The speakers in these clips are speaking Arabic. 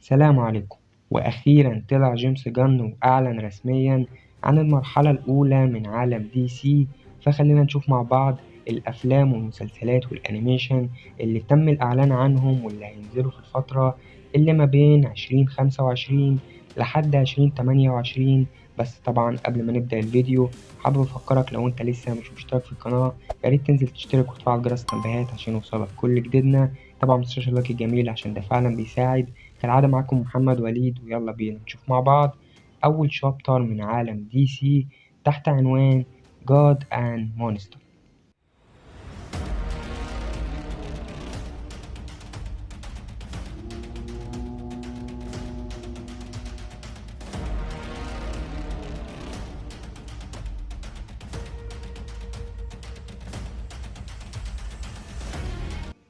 سلام عليكم. وأخيرا طلع جيمس جان وأعلن رسميا عن المرحلة الأولى من عالم دي سي. فخلينا نشوف مع بعض الأفلام والمسلسلات والأنيميشن اللي تم الإعلان عنهم واللي هينزلوا في الفترة اللي ما بين 2025 لحد 2028. بس طبعا قبل ما نبدأ الفيديو حابب أفكرك لو أنت لسه مش مشترك في القناة ياريت تنزل تشترك وتفعل جرس التنبيهات عشان يوصلك كل جديدنا. طبعا متنساش اللايك الجميل عشان ده فعلا بيساعد. كالعادة معاكم محمد وليد، ويلا بينا نشوف مع بعض أول شابتر من عالم دي سي تحت عنوان God and Monster.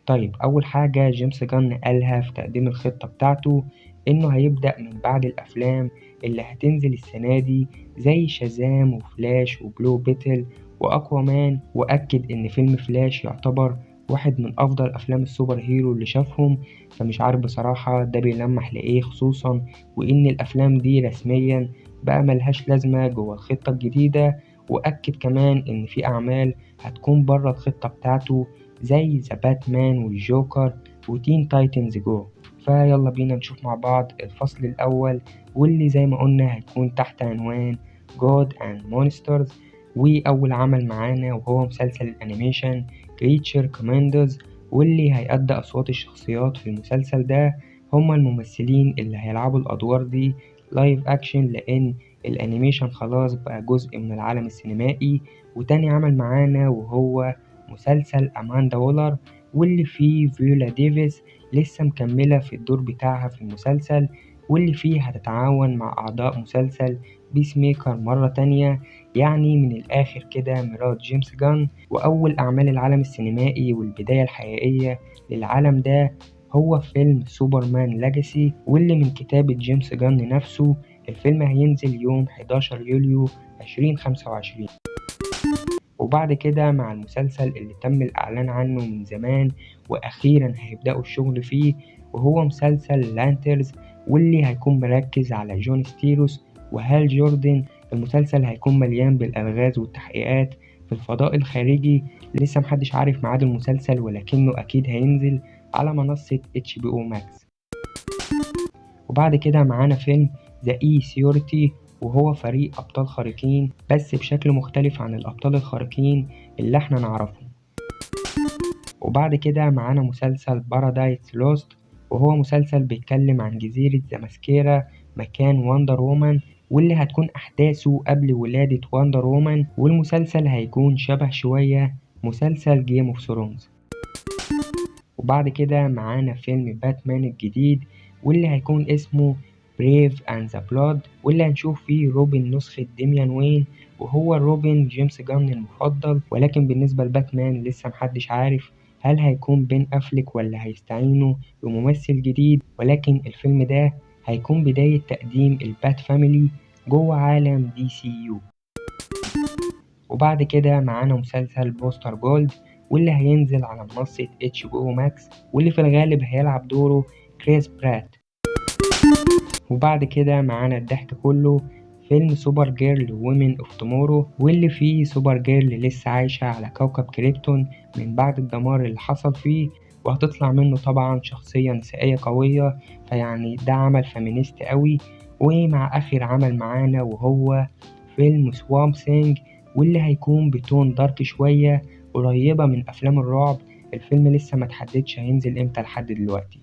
طيب، أول حاجة جيمس جان قالها في تقديم الخطة بتاعته إنه هيبدأ من بعد الأفلام اللي هتنزل السنة دي زي شازام وفلاش وبلو بيتل وأكوامان، وأكد إن فيلم فلاش يعتبر واحد من أفضل أفلام السوبر هيرو اللي شافهم. فمش عارف بصراحة ده بيلمح لإيه، خصوصا وإن الأفلام دي رسميا بقى ملهاش لازمة جوه الخطة الجديدة. وأكد كمان إن في أعمال هتكون بره الخطة بتاعته زي ذا باتمان والجوكر وتين تايتنز جو. فيلا بينا نشوف مع بعض الفصل الأول، واللي زي ما قلنا هيكون تحت عنوان God and Monsters. وأول عمل معانا وهو مسلسل الأنيميشن Creature Commandos، واللي هيأدي أصوات الشخصيات في المسلسل ده هما الممثلين اللي هيلعبوا الأدوار دي لايف أكشن، لأن الأنيميشن خلاص بقى جزء من العالم السينمائي. وتاني عمل معانا وهو مسلسل أماندا وولر، واللي فيه فيولا ديفيس لسه مكملة في الدور بتاعها في المسلسل، واللي فيه هتتعاون مع أعضاء مسلسل بيس ميكر مرة تانية. يعني من الآخر كده مرات جيمس جان، وأول أعمال العالم السينمائي والبداية الحقيقية للعالم ده هو فيلم سوبرمان لاجاسي، واللي من كتابة جيمس جان نفسه. الفيلم هينزل يوم 11 يوليو 2025. وبعد كده مع المسلسل اللي تم الإعلان عنه من زمان وأخيرا هيبدأوا الشغل فيه، وهو مسلسل لانترز، واللي هيكون مركز على جون ستيروس وهال جوردن. المسلسل هيكون مليان بالألغاز والتحقيقات في الفضاء الخارجي. لسه محدش عارف ميعاد المسلسل، ولكنه أكيد هينزل على منصة HBO Max. وبعد كده معانا فيلم ذا اي سيورتي، وهو فريق أبطال خارقين بس بشكل مختلف عن الأبطال الخارقين اللي احنا نعرفهم. وبعد كده معانا مسلسل بارادايس لوست، وهو مسلسل بيتكلم عن جزيرة زماسكيرا مكان وندر وومن، واللي هتكون أحداثه قبل ولادة وندر وومن. والمسلسل هيكون شبه شوية مسلسل جيم اوف ثرونز. وبعد كده معانا فيلم باتمان الجديد، واللي هيكون اسمه بريف اند ذا بلاد، واللي هنشوف فيه روبن نسخة ديميان وين، وهو روبن جيمس جان المفضل. ولكن بالنسبة لباتمان لسه محدش عارف هل هيكون بين أفليك ولا هيستعينوا بممثل جديد. ولكن الفيلم ده هيكون بداية تقديم البات فاميلي جوه عالم دي سي يو. وبعد كده معانا مسلسل بوستر جولد، واللي هينزل على منصة HBO Max، واللي في الغالب هيلعب دوره كريس برات. وبعد كده معانا الضحك كله فيلم سوبر جيرل وومن اوف تومورو، واللي فيه سوبر جيرل لسه عايشة على كوكب كريبتون من بعد الدمار اللي حصل فيه، وهتطلع منه طبعا شخصية نسائية قوية. فيعني ده عمل فيمينيست قوي. ومع آخر عمل معانا وهو فيلم سوامب سينج، واللي هيكون بتون دارك شوية قريبة من أفلام الرعب. الفيلم لسه ما تحددش هينزل امتى لحد دلوقتي.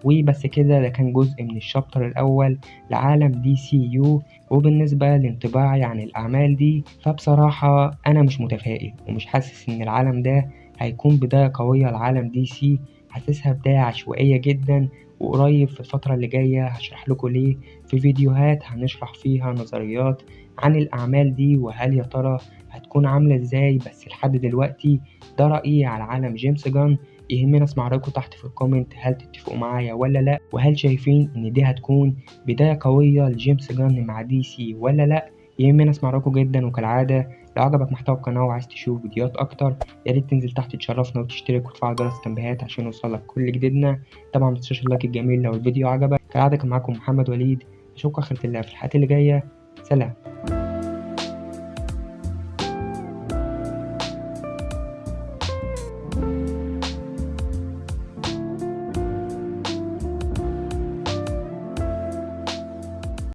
وبس كده، ده كان جزء من الشابتر الأول لعالم دي سي يو. وبالنسبة لانطباعي عن الأعمال دي فبصراحة أنا مش متفائل ومش حاسس إن العالم ده هيكون بداية قوية لعالم دي سي. حاسسها بداية عشوائية جدا. وقريب في الفترة اللي جاية هشرح لكم ليه في فيديوهات هنشرح فيها نظريات عن الأعمال دي، وهل يا ترى هتكون عاملة ازاي. بس لحد دلوقتي ده رأيي على عالم جيمس جان. يهمني اسمع رأيكم تحت في الكومنت، هل تتفقوا معايا ولا لا؟ وهل شايفين ان دي هتكون بداية قوية لجيمس جان مع دي سي ولا لا؟ يهمني أسمع رأيكم جدا، وكالعادة لو عجبك محتوى القناة وعايز تشوف فيديوهات أكتر ياريت تنزل تحت تشرفنا وتشترك وتفعل جرس التنبيهات عشان يوصلك كل جديدنا. طبعا متنساش اللايك الجميل لو الفيديو عجبك. كالعادة كان معاكم محمد وليد، أشوفكم آخر الله في الحلقات اللي جاية. سلام.